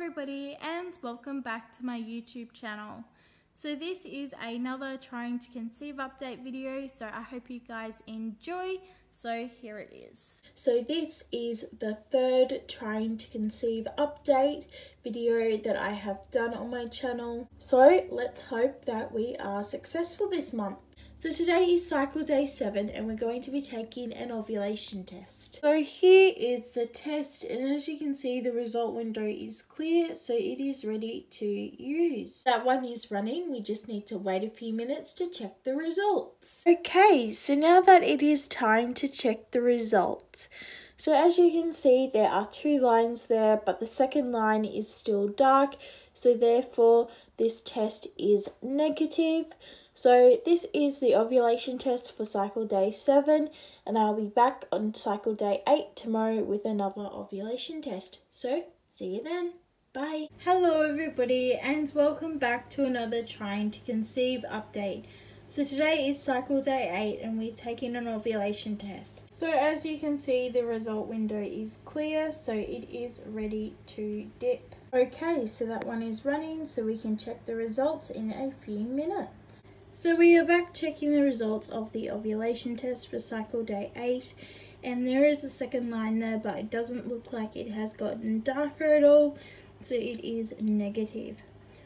everybody and welcome back to my YouTube channel. So this is another trying to conceive update video, so I hope you guys enjoy. So here it is. So this is the third trying to conceive update video that I have done on my channel. So let's hope that we are successful this month. So today is cycle day 7 and we're going to be taking an ovulation test. So here is the test, and as you can see the result window is clear, so it is ready to use. That one is running, we just need to wait a few minutes to check the results. Okay, so now that it is time to check the results. So as you can see there are 2 lines there, but the second line is still dark, so therefore this test is negative. So this is the ovulation test for cycle day 7, and I'll be back on cycle day 8 tomorrow with another ovulation test. So see you then. Bye. Hello everybody and welcome back to another trying to conceive update. So today is cycle day 8 and we're taking an ovulation test. So as you can see the result window is clear, so it is ready to dip. Okay, so that one is running, so we can check the results in a few minutes. So we are back checking the results of the ovulation test for cycle day 8, and there is a second line there, but it doesn't look like it has gotten darker at all, so it is negative.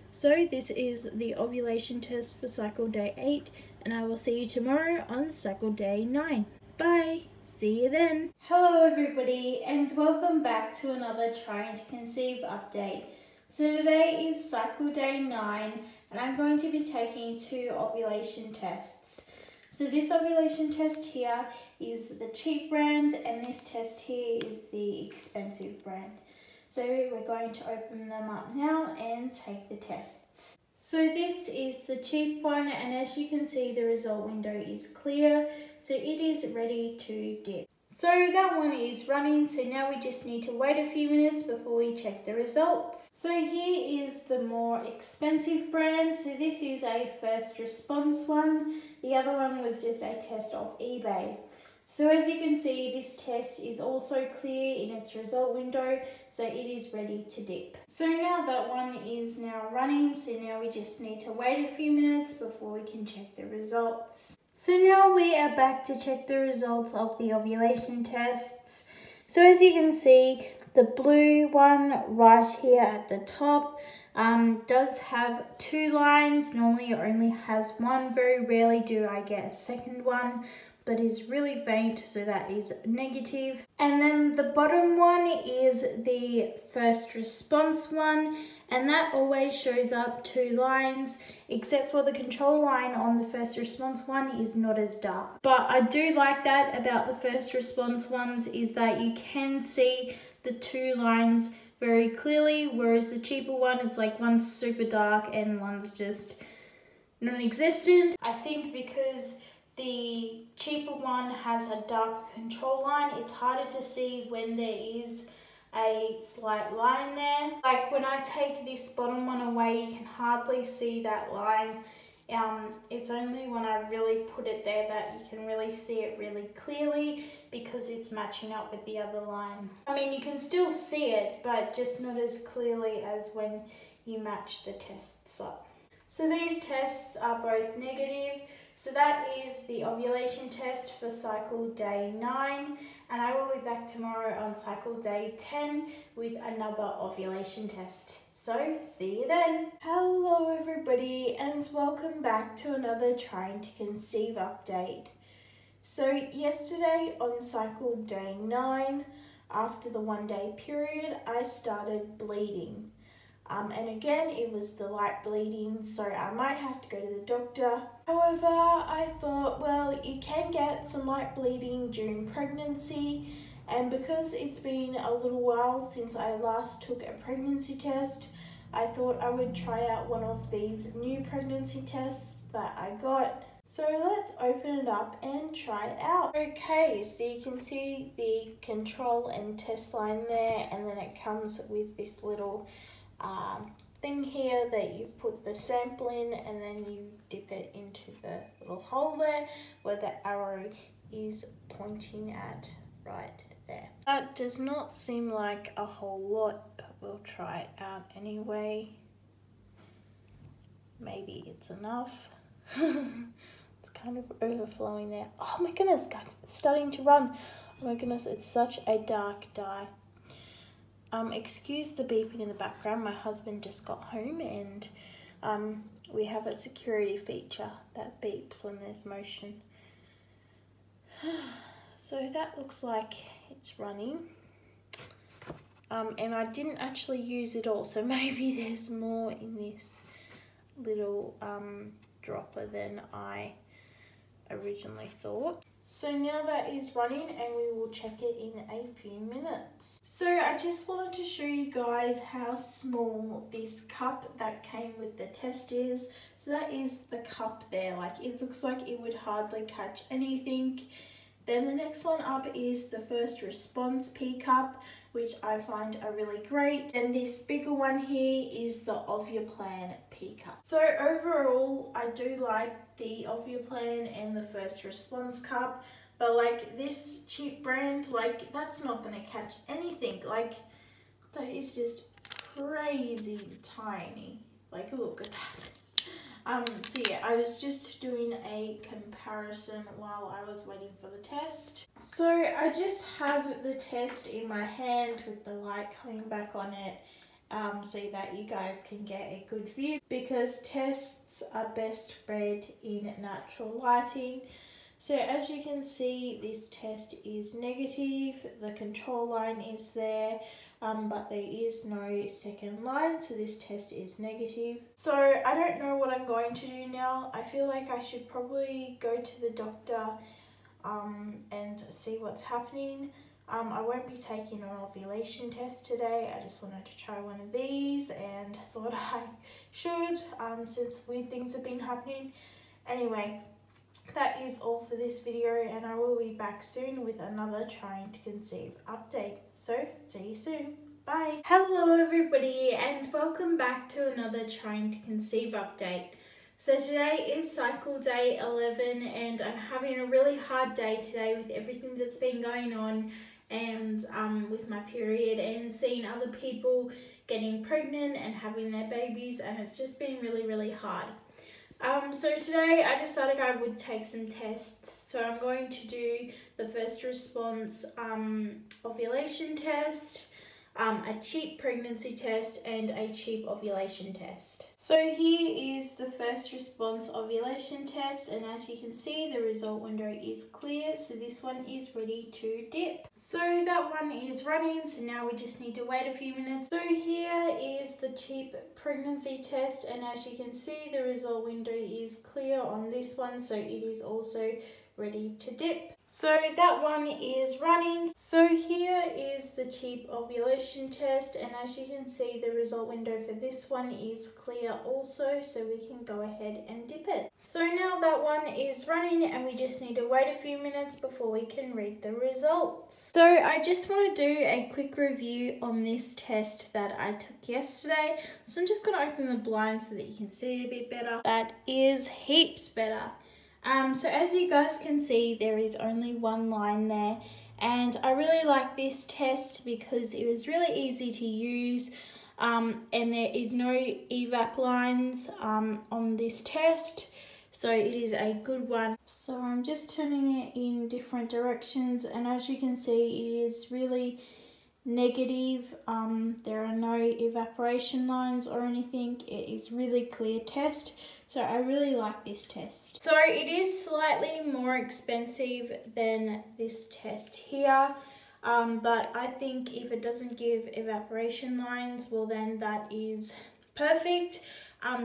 So this is the ovulation test for cycle day 8, and I will see you tomorrow on cycle day 9. Bye! See you then! Hello everybody and welcome back to another trying to conceive update. So today is cycle day 9 and I'm going to be taking 2 ovulation tests. So this ovulation test here is the cheap brand and this test here is the expensive brand. So we're going to open them up now and take the tests. So this is the cheap one, and as you can see the result window is clear, so it is ready to dip. So that one is running, so now we just need to wait a few minutes before we check the results. So here is the more expensive brand. So this is a first response one. The other one was just a test off eBay. So as you can see, this test is also clear in its result window, so it is ready to dip. So now that one is now running, so now we just need to wait a few minutes before we can check the results. So now we are back to check the results of the ovulation tests. So as you can see, the blue one right here at the top does have 2 lines. Normally it only has 1. Very rarely do I get a second one, but is really faint, so that is negative. And then the bottom one is the first response one, and that always shows up 2 lines, except for the control line on the first response one is not as dark. But I do like that about the first response ones, is that you can see the 2 lines very clearly, whereas the cheaper one, it's like one's super dark and one's just non-existent. I think because the cheaper one has a darker control line, it's harder to see when there is a slight line there. Like when I take this bottom one away, you can hardly see that line. It's only when I really put it there that you can really see it really clearly, because it's matching up with the other line. I mean, you can still see it, but just not as clearly as when you match the tests up. So these tests are both negative. So that is the ovulation test for cycle day 9, and I will be back tomorrow on cycle day 10 with another ovulation test. So see you then. Hello everybody and welcome back to another trying to conceive update. So yesterday on cycle day 9, after the 1-day period, I started bleeding. And again, it was the light bleeding, so I might have to go to the doctor. However, I thought, well, you can get some light bleeding during pregnancy, and because it's been a little while since I last took a pregnancy test, I thought I would try out one of these new pregnancy tests that I got. So let's open it up and try it out. Okay, so you can see the control and test line there, and then it comes with this little thing here that you put the sample in, and then you dip it into the little hole there where the arrow is pointing at right there. That does not seem like a whole lot we'll try it out anyway. Maybe it's enough. It's kind of overflowing there. Oh my goodness, guys, it's starting to run. Oh my goodness, it's such a dark dye. Excuse the beeping in the background. My husband just got home and we have a security feature that beeps when there's motion. So that looks like it's running. And I didn't actually use it all, so maybe there's more in this little dropper than I originally thought. So now that is running and we will check it in a few minutes. So I just wanted to show you guys how small this cup that came with the test is. So that is the cup there, like it looks like it would hardly catch anything. Then the next one up is the first response pea cup, which I find are really great. And this bigger one here is the Ovulation pea cup. So overall, I do like the Ovulation and the first response cup, but like this cheap brand, like that's not gonna catch anything. Like that is just crazy tiny. Like look at that. So yeah, I was just doing a comparison while I was waiting for the test. So I just have the test in my hand with the light coming back on it, so that you guys can get a good view, because tests are best read in natural lighting. So as you can see, this test is negative, the control line is there, but there is no second line, so this test is negative. So I don't know what I'm going to do now. I feel like I should probably go to the doctor and see what's happening. I won't be taking an ovulation test today. I just wanted to try one of these and thought I should, since weird things have been happening. Anyway, that is all for this video, and I will be back soon with another trying to conceive update. So see you soon. Bye. Hello everybody, and welcome back to another trying to conceive update. So today is cycle day 11 and I'm having a really hard day today with everything that's been going on, and with my period and seeing other people getting pregnant and having their babies, and it's just been really hard. So today I decided I would take some tests. So I'm going to do the first response ovulation test, a cheap pregnancy test, and a cheap ovulation test. So here is the first response ovulation test, and as you can see, the result window is clear, so this one is ready to dip. So that one is running, so now we just need to wait a few minutes. So here is the cheap pregnancy test, and as you can see, the result window is clear on this one, so it is also ready to dip. So that one is running. So here is the cheap ovulation test, and as you can see, the result window for this one is clear also, so we can go ahead and dip it. So now that one is running and we just need to wait a few minutes before we can read the results. So I just want to do a quick review on this test that I took yesterday. So I'm just going to open the blind so that you can see it a bit better. That is heaps better. So as you guys can see, there is only one line there, and I really like this test because it was really easy to use, and there is no evap lines on this test, so it is a good one. So I'm just turning it in different directions, and as you can see, it is really negative. There are no evaporation lines or anything. It is really clear test, so I really like this test. So it is slightly more expensive than this test here, but I think if it doesn't give evaporation lines, well then that is perfect,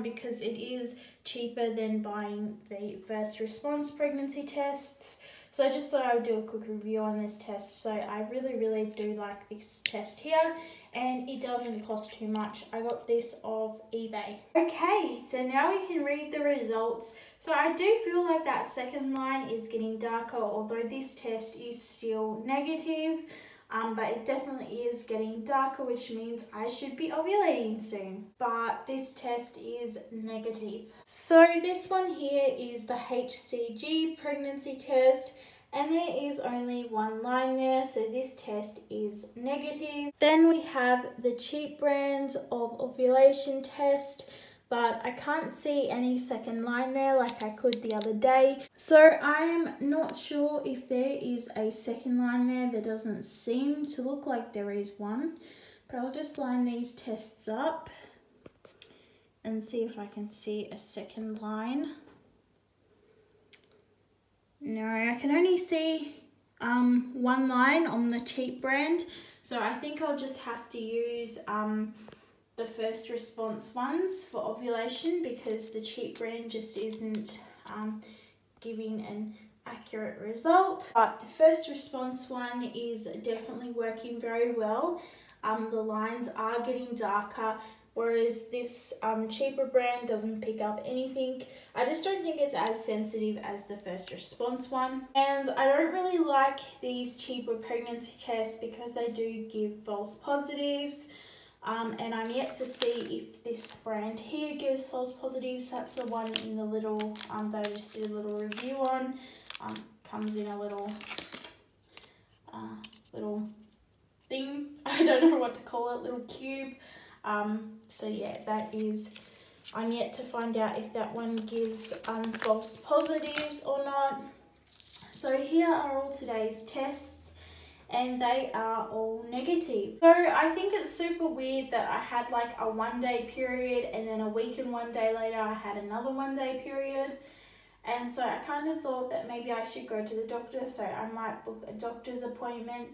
because it is cheaper than buying the first response pregnancy tests. So I just thought I would do a quick review on this test. So I really do like this test here, and it doesn't cost too much. I got this off eBay. Okay, so now we can read the results. So I do feel like that second line is getting darker, although this test is still negative, but it definitely is getting darker, which means I should be ovulating soon. But this test is negative. So this one here is the HCG pregnancy test, and there is only one line there, so this test is negative. Then we have the cheap brand of ovulation test, but I can't see any second line there like I could the other day. So I'm not sure if there is a second line there. There doesn't seem to look like there is one, but I'll just line these tests up and see if I can see a second line. No, I can only see one line on the cheap brand, so I think I'll just have to use the first response ones for ovulation, because the cheap brand just isn't giving an accurate result. But the first response one is definitely working very well. The lines are getting darker, whereas this cheaper brand doesn't pick up anything. I just don't think it's as sensitive as the first response one. And I don't really like these cheaper pregnancy tests because they do give false positives. And I'm yet to see if this brand here gives false positives. That's the one in the little, that I just did a little review on. Comes in a little thing. I don't know what to call it, little cube. So yeah, that is, I'm yet to find out if that one gives false positives or not. So here are all today's tests, and they are all negative. So I think it's super weird that I had like a 1 day period, and then a week and 1 day later I had another 1 day period. And so I kind of thought that maybe I should go to the doctor, so I might book a doctor's appointment.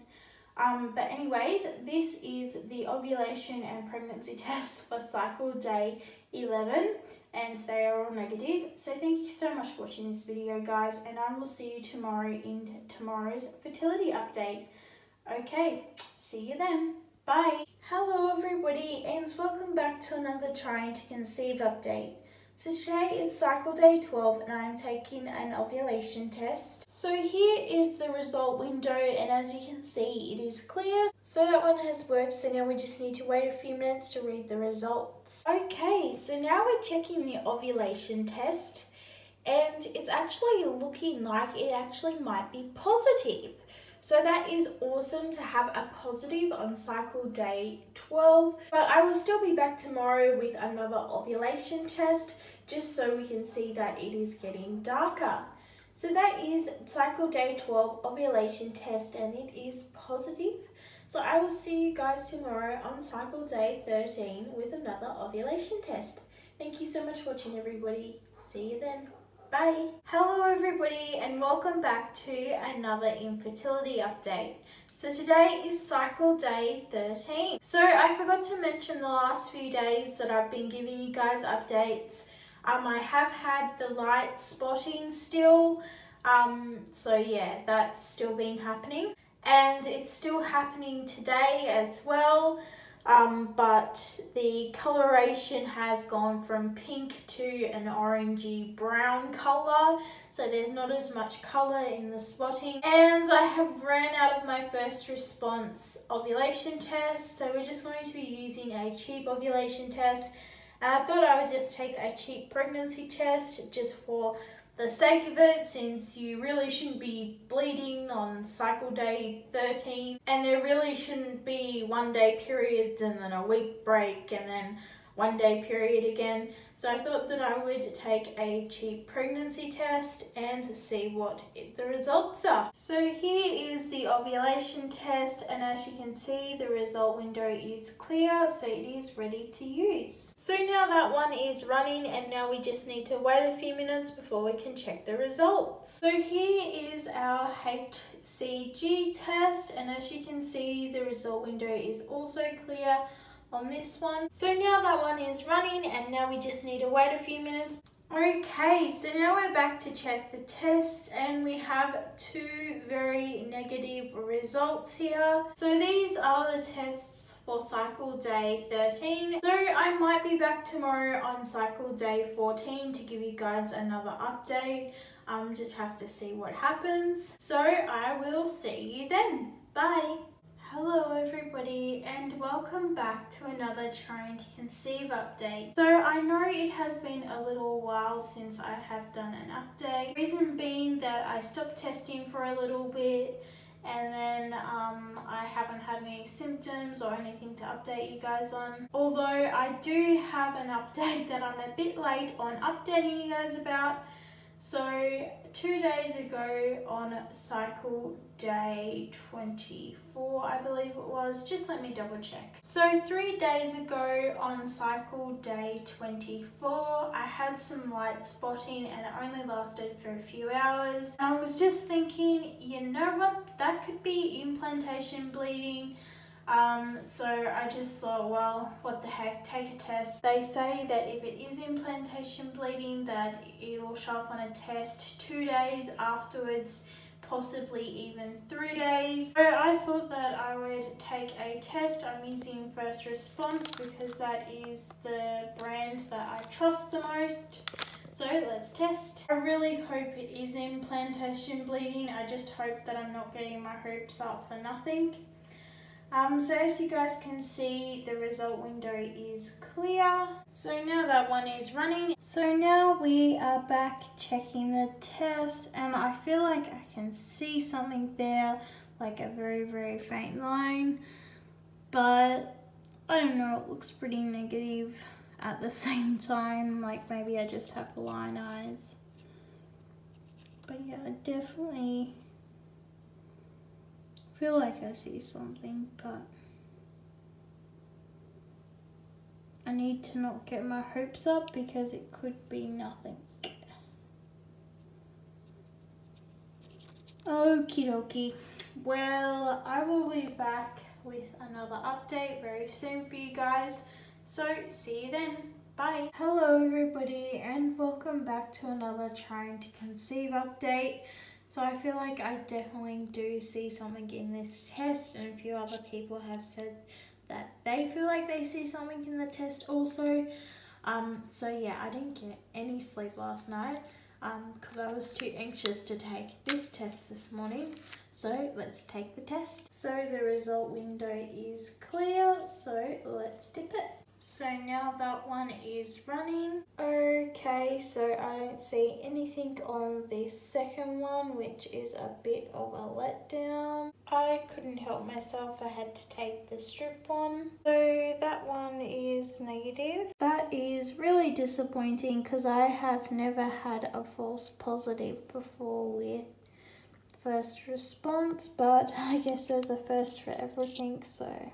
But anyways, this is the ovulation and pregnancy test for cycle day 11, and they are all negative. So thank you so much for watching this video, guys, and I will see you tomorrow in tomorrow's fertility update. Okay, see you then. Bye. Hello everybody, and welcome back to another Trying to Conceive update. So today is cycle day 12 and I'm taking an ovulation test. So here is the result window, and as you can see it is clear. So that one has worked, so now we just need to wait a few minutes to read the results. Okay, so now we're checking the ovulation test, and it's actually looking like it actually might be positive. So that is awesome to have a positive on cycle day 12. But I will still be back tomorrow with another ovulation test, just so we can see that it is getting darker. So that is cycle day 12 ovulation test, and it is positive. So I will see you guys tomorrow on cycle day 13 with another ovulation test. Thank you so much for watching, everybody. See you then. Bye. Hello everybody, and welcome back to another infertility update. So today is cycle day 13. So I forgot to mention the last few days that I've been giving you guys updates. I have had the light spotting still. So yeah, that's still been happening. And it's still happening today as well. But the coloration has gone from pink to an orangey brown color, so there's not as much color in the spotting. And I have ran out of my first response ovulation test, so we're just going to be using a cheap ovulation test. And I thought I would just take a cheap pregnancy test just for the sake of it, since you really shouldn't be bleeding on cycle day 13, and there really shouldn't be 1 day periods and then a week break and then 1 day period again. So I thought that I would take a cheap pregnancy test and see what the results are. So here is the ovulation test, and as you can see the result window is clear, so it is ready to use. So now that one is running, and now we just need to wait a few minutes before we can check the results. So here is our HCG test, and as you can see the result window is also clear on this one. So now that one is running, and now we just need to wait a few minutes. Okay, so now we're back to check the test, and we have two very negative results here. So these are the tests for cycle day 13. So I might be back tomorrow on cycle day 14 to give you guys another update. Just have to see what happens. So I will see you then. Bye. Hello everybody and welcome back to another Trying to Conceive update. So I know it has been a little while since I have done an update. Reason being that I stopped testing for a little bit and then I haven't had any symptoms or anything to update you guys on. Although I do have an update that I'm a bit late on updating you guys about. So 2 days ago on cycle day 24, I believe it was, just let me double check. So 3 days ago on cycle day 24, I had some light spotting and it only lasted for a few hours. And I was just thinking, you know what, that could be implantation bleeding. So I just thought, well, what the heck, take a test. They say that if it is implantation bleeding, that it will show up on a test 2 days afterwards, possibly even 3 days. So I thought that I would take a test. I'm using First Response because that is the brand that I trust the most. So let's test. I really hope it is implantation bleeding. I just hope that I'm not getting my hopes up for nothing. So as you guys can see, the result window is clear. So now that one is running. So now we are back checking the test and I feel like I can see something there, like a very, very faint line. But I don't know, it looks pretty negative at the same time. Like maybe I just have blind eyes. But yeah, definitely feel like I see something, but I need to not get my hopes up because it could be nothing. Okie dokie. Well, I will be back with another update very soon for you guys. So see you then. Bye. Hello everybody and welcome back to another Trying to Conceive update. So I feel like I definitely do see something in this test, and a few other people have said that they feel like they see something in the test also. So yeah, I didn't get any sleep last night because I was too anxious to take this test this morning. So let's take the test. So the result window is clear, so let's dip it. So now that one is running. Okay, so I don't see anything on the second one, which is a bit of a letdown. I couldn't help myself, I had to take the strip on. So that one is negative. That is really disappointing because I have never had a false positive before with First Response, but I guess there's a first for everything, so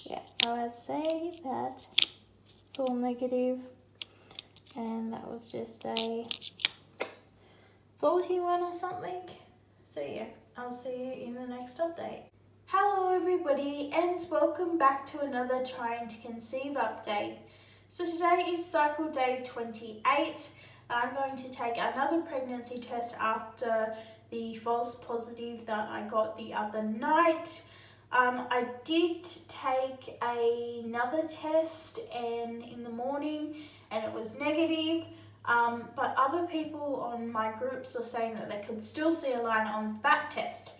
yeah, I would say that it's all negative and that was just a faulty one or something. So yeah, I'll see you in the next update. Hello everybody and welcome back to another Trying to Conceive update. So today is cycle day 28 and I'm going to take another pregnancy test after the false positive that I got the other night. I did take another test in the morning and it was negative, but other people on my groups are saying that they could still see a line on that test.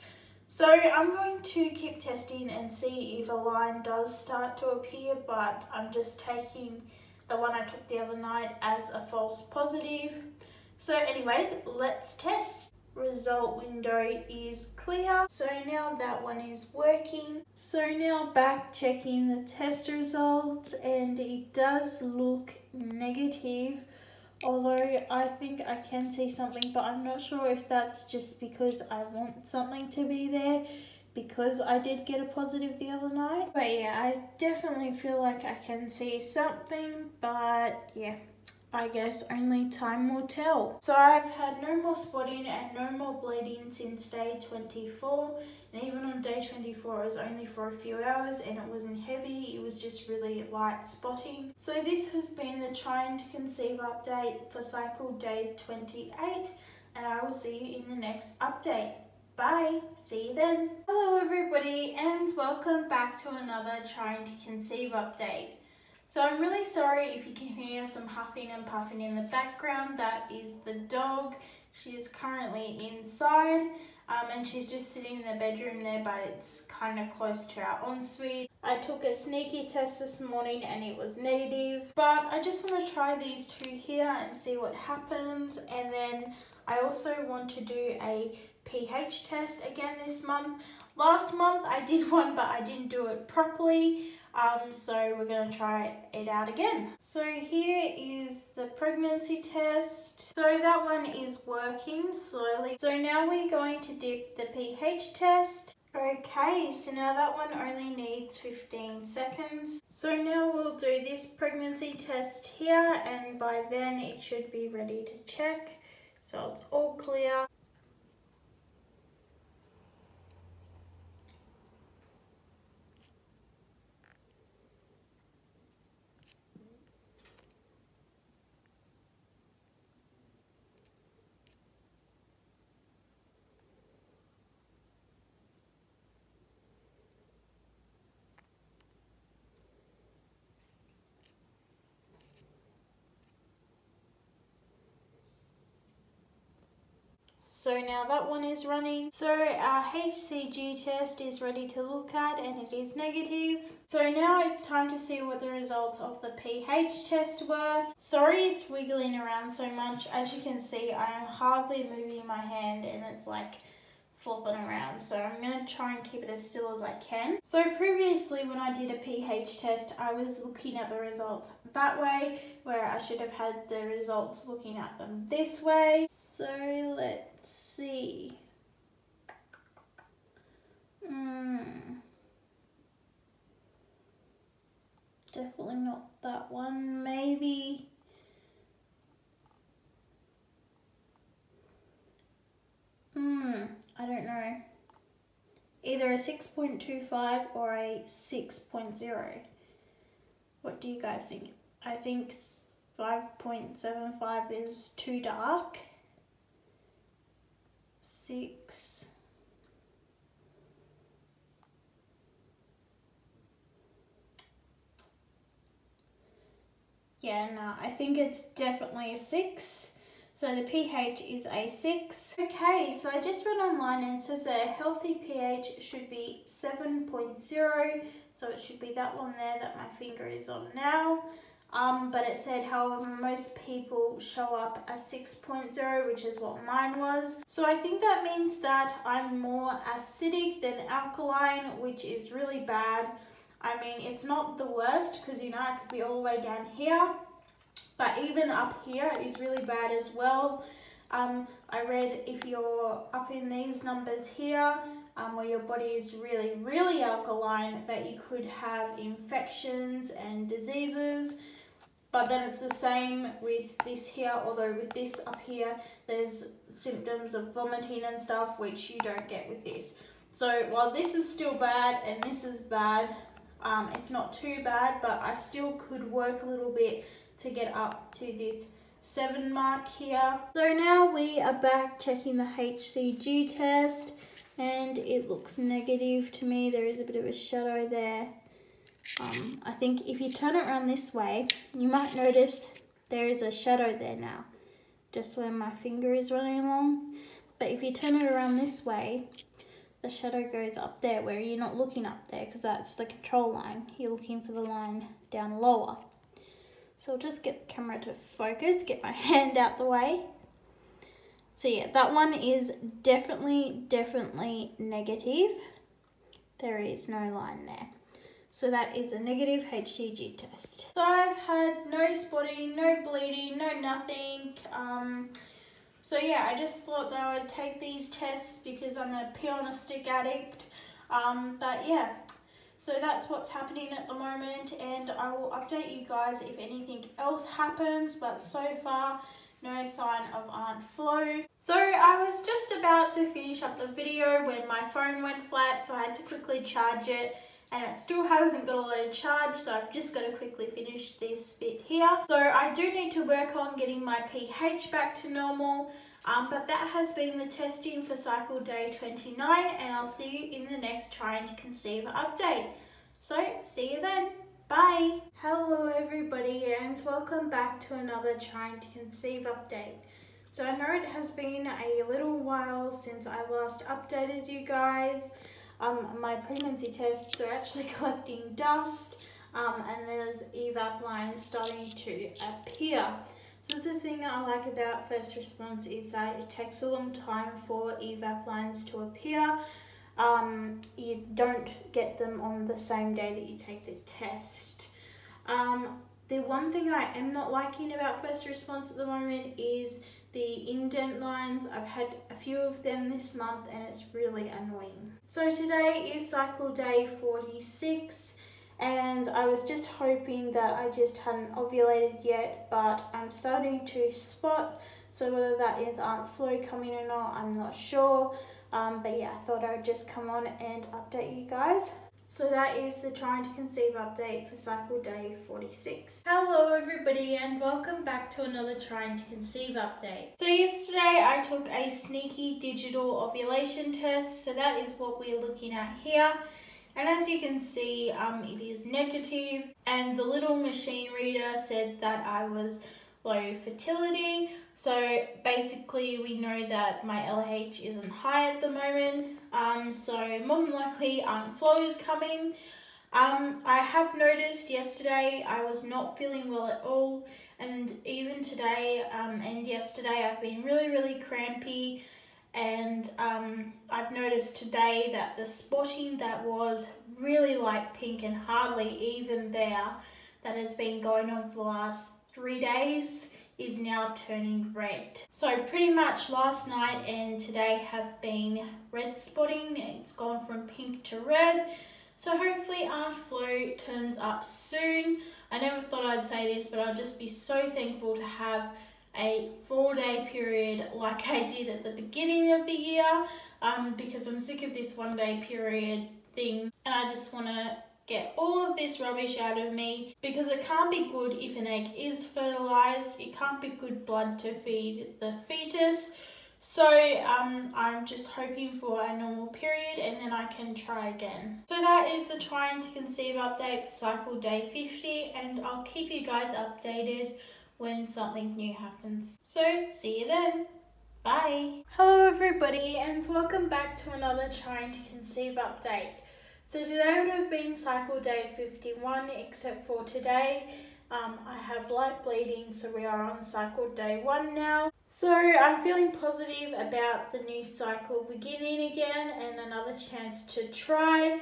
So I'm going to keep testing and see if a line does start to appear, but I'm just taking the one I took the other night as a false positive. So anyways, let's test. Result window is clear, so now that one is working. So now back checking the test results and it does look negative, although I think I can see something, but I'm not sure if that's just because I want something to be there because I did get a positive the other night. But yeah, I definitely feel like I can see something, but yeah, I guess only time will tell. So I've had no more spotting and no more bleeding since day 24, and even on day 24 it was only for a few hours and it wasn't heavy, it was just really light spotting. So this has been the Trying to Conceive update for cycle day 28 and I will see you in the next update. Bye, see you then. Hello everybody and welcome back to another Trying to Conceive update. So I'm really sorry if you can hear some huffing and puffing in the background. That is the dog. She is currently inside. and she's just sitting in the bedroom there, but it's kind of close to our ensuite. I took a sneaky test this morning and it was negative, but I just want to try these two here and see what happens. And then I also want to do a pH test again this month. Last month I did one, but I didn't do it properly. So we're going to try it out again. So here is the pregnancy test. So that one is working slowly. So now we're going to dip the pH test. Okay, so now that one only needs 15 seconds. So now we'll do this pregnancy test here, and by then it should be ready to check. So it's all clear. So now that one is running. So our HCG test is ready to look at and it is negative. So now it's time to see what the results of the pH test were. Sorry it's wiggling around so much. As you can see, I am hardly moving my hand and it's like flopping around, so I'm going to try and keep it as still as I can. So previously when I did a pH test, I was looking at the results that way, where I should have had the results looking at them this way. So let's see. Definitely not that one, maybe. I don't know. Either a 6.25 or a 6.0. What do you guys think? I think 5.75 is too dark. 6. Yeah, no, I think it's definitely a 6. So the pH is a 6. Okay, so I just read online and it says that a healthy pH should be 7.0. So it should be that one there that my finger is on now. But it said, however, most people show up a 6.0, which is what mine was. So I think that means that I'm more acidic than alkaline, which is really bad. I mean, it's not the worst because, you know, I could be all the way down here. But even up here is really bad as well. I read if you're up in these numbers here, where your body is really, really alkaline, that you could have infections and diseases. But then it's the same with this here, although with this up here, there's symptoms of vomiting and stuff, which you don't get with this. So while this is still bad and this is bad, it's not too bad, but I still could work a little bit to get up to this 7 mark here. So now we are back checking the HCG test and it looks negative to me. There is a bit of a shadow there. I think if you turn it around this way, you might notice there is a shadow there now, just where my finger is running along. But if you turn it around this way, the shadow goes up there where you're not looking up there because that's the control line. You're looking for the line down lower. So I'll just get the camera to focus, get my hand out the way. So yeah, that one is definitely negative. There is no line there. So that is a negative HCG test. So I've had no spotting, no bleeding, no nothing. So yeah, I just thought that I would take these tests because I'm a pee on a stick addict. But yeah. So that's what's happening at the moment, and I will update you guys if anything else happens, but so far, no sign of aunt Flo. So I was just about to finish up the video when my phone went flat, so I had to quickly charge it, and it still hasn't got a lot of charge, so I've just got to quickly finish this bit here. So I do need to work on getting my pH back to normal. But that has been the testing for cycle day 29, and I'll see you in the next Trying to Conceive update. So, see you then. Bye. Hello everybody, and welcome back to another Trying to Conceive update. So I know it has been a little while since I last updated you guys. My pregnancy tests are actually collecting dust, and there's evap lines starting to appear. So the thing that I like about first response is that it takes a long time for evap lines to appear. You don't get them on the same day that you take the test. The one thing I am not liking about first response at the moment is the indent lines. I've had a few of them this month and it's really annoying. So today is cycle day 46 and I was just hoping that I just hadn't ovulated yet, but I'm starting to spot, so whether that is Aunt Flo coming or not, I'm not sure. But yeah, I thought I would just come on and update you guys. So that is the trying to conceive update for cycle day 46. Hello everybody and welcome back to another trying to conceive update. So yesterday I took a sneaky digital ovulation test. So that is what we're looking at here. And as you can see, it is negative, and the little machine reader said that I was low fertility. So basically we know that my LH isn't high at the moment, so more than likely Aunt Flo is coming. I have noticed yesterday I was not feeling well at all, and even today and yesterday I've been really crampy, and I've noticed today that the spotting that was really light pink and hardly even there, that has been going on for the last 3 days, is now turning red. So pretty much last night and today have been red spotting. It's gone from pink to red. So hopefully Aunt Flo turns up soon. I never thought I'd say this, but I'll just be so thankful to have a 4-day period like I did at the beginning of the year, because I'm sick of this 1-day period thing, and I just want to get all of this rubbish out of me, because it can't be good if an egg is fertilized. It can't be good blood to feed the fetus. So I'm just hoping for a normal period and then I can try again. So that is the trying to conceive update for cycle day 50, and I'll keep you guys updated when something new happens. So see you then. Bye. Hello everybody and welcome back to another trying to conceive update. So today would have been cycle day 51, except for today I have light bleeding, so we are on cycle day 1 now. So I'm feeling positive about the new cycle beginning again and another chance to try.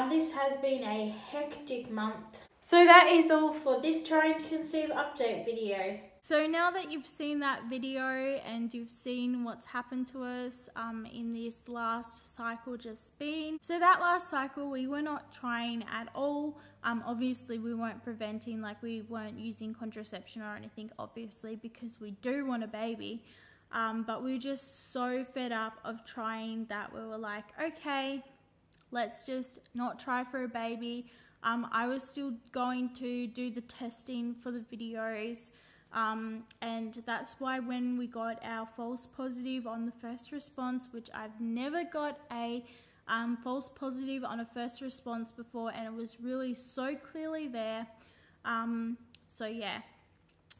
This has been a hectic month. So that is all for this trying to conceive update video. So now that you've seen that video and you've seen what's happened to us in this last cycle just been. So that last cycle we were not trying at all. Obviously we weren't preventing, like we weren't using contraception or anything, obviously, because we do want a baby. But we were just so fed up of trying that we were like, okay, let's just not try for a baby. I was still going to do the testing for the videos. And that's why when we got our false positive on the first response, which I've never got a false positive on a first response before, and it was really so clearly there. So yeah,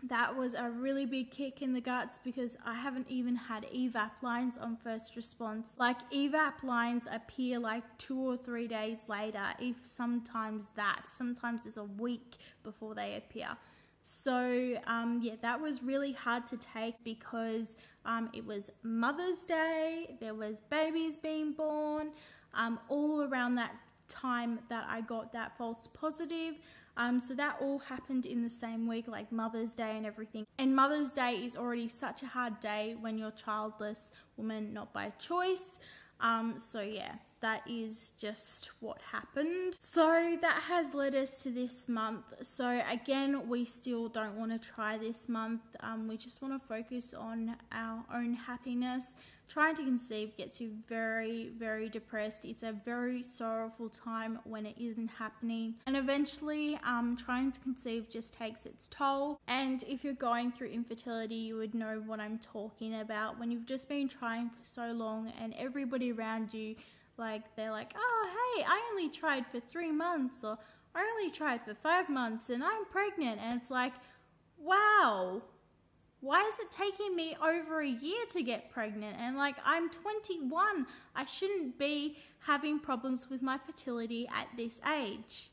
that was a really big kick in the guts, because I haven't even had evap lines on first response. Like evap lines appear like 2 or 3 days later, if sometimes that. Sometimes it's a week before they appear. So yeah, that was really hard to take, because it was Mother's Day, there was babies being born, all around that time that I got that false positive. So that all happened in the same week, like Mother's Day and everything. And Mother's Day is already such a hard day when you're a childless woman, not by choice. So yeah, that is just what happened. So that has led us to this month. So again, we still don't want to try this month. We just want to focus on our own happiness. Trying to conceive gets you very depressed. It's a very sorrowful time when it isn't happening, and eventually trying to conceive just takes its toll. And if you're going through infertility, you would know what I'm talking about. When you've just been trying for so long and everybody around you, like, they're like, oh hey, I only tried for 3 months, or I only tried for 5 months and I'm pregnant, and it's like, wow, Why is it taking me over a year to get pregnant? And like, I'm 21. I shouldn't be having problems with my fertility at this age.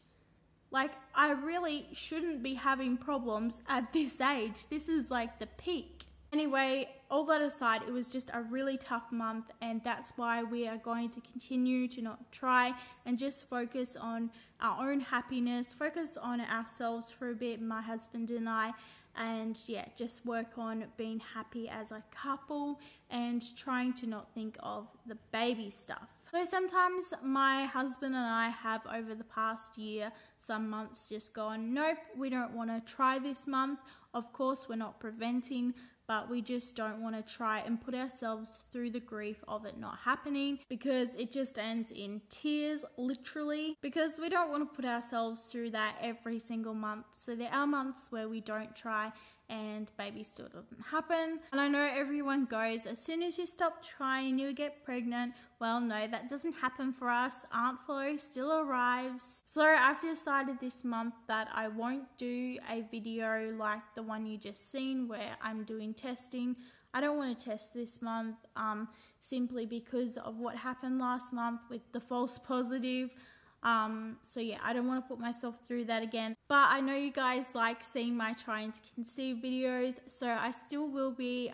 Like, I really shouldn't be having problems at this age. This is like the peak. Anyway, all that aside, it was just a really tough month, and that's why we are going to continue to not try and just focus on our own happiness, focus on ourselves for a bit, my husband and I, and yeah, just work on being happy as a couple and trying to not think of the baby stuff. So sometimes my husband and I have, over the past year, some months just gone, nope, we don't want to try this month. Of course, we're not preventing, but we just don't want to try and put ourselves through the grief of it not happening, because it just ends in tears, literally, because we don't want to put ourselves through that every single month. So there are months where we don't try and baby still doesn't happen. And I know everyone goes, as soon as you stop trying, you'll get pregnant. Well, no, that doesn't happen for us. Aunt Flo still arrives. So I've decided this month that I won't do a video like the one you just seen where I'm doing testing. I don't want to test this month simply because of what happened last month with the false positive. So yeah, I don't want to put myself through that again, but I know you guys like seeing my trying to conceive videos, so I still will be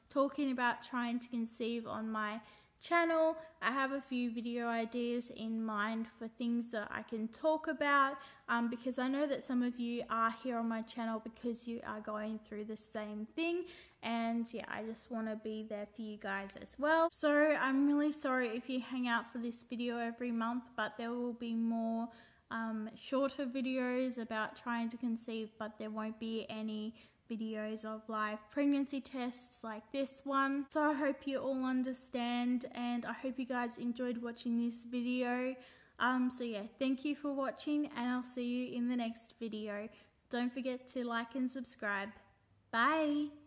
talking about trying to conceive on my channel. I have a few video ideas in mind for things that I can talk about, because I know that some of you are here on my channel because you are going through the same thing, and yeah, I just want to be there for you guys as well. So I'm really sorry if you hang out for this video every month, but there will be more shorter videos about trying to conceive, but there won't be any videos of live pregnancy tests like this one. So I hope you all understand, and I hope you guys enjoyed watching this video. So yeah, thank you for watching, and I'll see you in the next video. Don't forget to like and subscribe. Bye!